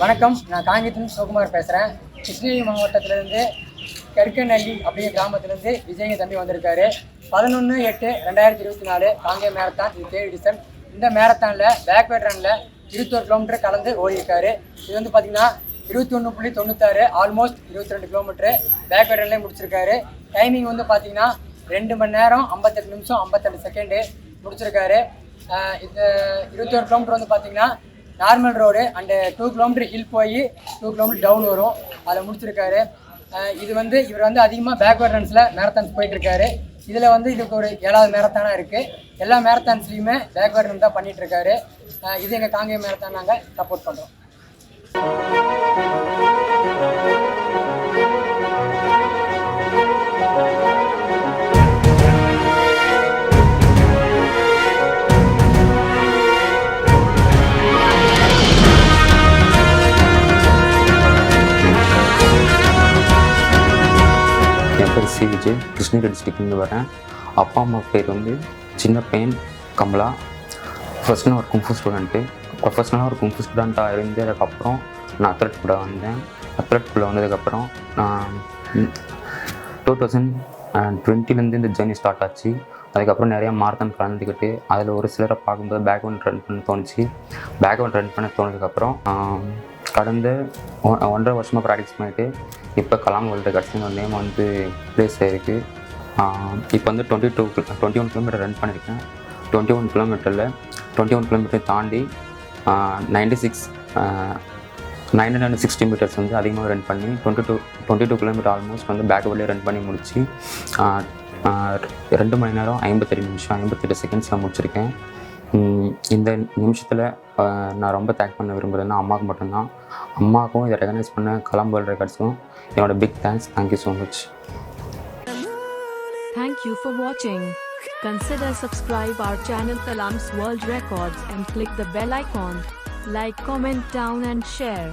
வணக்கம், நான் காங்கியத்திலிருந்து சிவகுமார் பேசுகிறேன். கிருஷ்ணகிரி மாவட்டத்திலேருந்து கருக்கநல்லி அப்படிங்கிற கிராமத்திலேருந்து விஜய் தம்பி வந்திருக்காரு. 11/8/2024 காங்கேயம் மேரத்தான், இது 3rd எடிஷன். இந்த மேரத்தானில் பேக்வேர்ட் ரனில் 21 கிலோமீட்டர் கலந்து ஓடிருக்காரு. இது வந்து பார்த்திங்கன்னா 21.96, ஆல்மோஸ்ட் 22 கிலோமீட்டரு பேக்வேர்ட் ரன்லேயே முடிச்சிருக்காரு. டைமிங் வந்து பார்த்திங்கன்னா 2 மணி நேரம் 58 நிமிஷம் 52 செகண்டு முடிச்சிருக்காரு. இந்த 21 கிலோமீட்டர் வந்து பார்த்திங்கன்னா normal road and 2 kilometre hill போய் 2 கிலோமீட்டர் டவுன் வரும், அதில் முடிச்சிருக்காரு. இவர் வந்து அதிகமாக பேக்வேர்ட் ரன்ஸில் மேரத்தான்ஸ் போயிட்டுருக்காரு. இதில் வந்து இதுக்கு ஒரு 7வது மேரத்தானாக இருக்குது. எல்லா மேரத்தான்ஸ்லையுமே பேக்வேர்ட் ரன் தான் பண்ணிகிட்ருக்காரு. இது எங்கள் காங்கேயம் மேரத்தான் நாங்கள் சப்போர்ட் பண்ணுறோம். என் பேர் சி விஜய், கிருஷ்ணகிரி டிஸ்ட்ரிக்ட்லேருந்து வரேன். அப்பா அம்மா பேர் வந்து சின்ன பையன் கமலா. ஃபர்ஸ்ட் ஒரு குங்ஃபு ஸ்டூடெண்ட்டு. ப்ரொஃபஷ்னலாக ஒரு குங்ஃபு ஸ்டூடெண்ட்டாக இருந்ததுக்கப்புறம் நான் அத்லெட் கூட வந்தேன். அத்லெட் கூட வந்ததுக்கப்புறம் நான் 2020 இந்த ஜேர்னி ஸ்டார்ட் ஆச்சு. அதுக்கப்புறம் நிறையா மாரத்தான் கலந்துக்கிட்டு அதில் ஒரு சிலரை பார்க்கும்போது பேக்ரவுண்ட் ரன் பண்ண தோணுச்சு. பேக்ரவுண்ட் ரன் பண்ண தோணுதுக்கப்புறம் கடந்த 1.5 வருஷமாக ப்ராக்டிஸ் பண்ணிவிட்டு இப்போ கலாம் வேர்ல்டு ரெக்கார்ட்ஸ்னு ஒரு நேம் வந்து ப்ளேஸ் ஆகிருக்கு. இப்போ வந்து 21 கிலோமீட்டர் ரன் பண்ணியிருக்கேன். 21 கிலோமீட்டர் தாண்டி 960 மீட்டர்ஸ் வந்து அதிகமாக ரன் பண்ணி 22 கிலோமீட்டர் ஆல்மோஸ்ட் வந்து பேக்வேர்ட்லேயே ரன் பண்ணி முடிச்சு 2 மணி நேரம் 58 நிமிஷம் 58 செகண்ட்ஸில் முடிச்சிருக்கேன். இந்த நிமிஷத்தில் நான் ரொம்ப தேங்க் பண்ண விரும்புகிறேன்னா அம்மாவுக்கு மட்டும்தான். அம்மாவுக்கும் இதை ரெகனைஸ் பண்ண கலாம் வேர்ல்டு ரெக்கார்ட்ஸுக்கும் என்னோட big thanks. Thank you so much. Thank you for watching. Consider subscribe our channel Kalams World Records and click the bell icon. Like, comment down and share.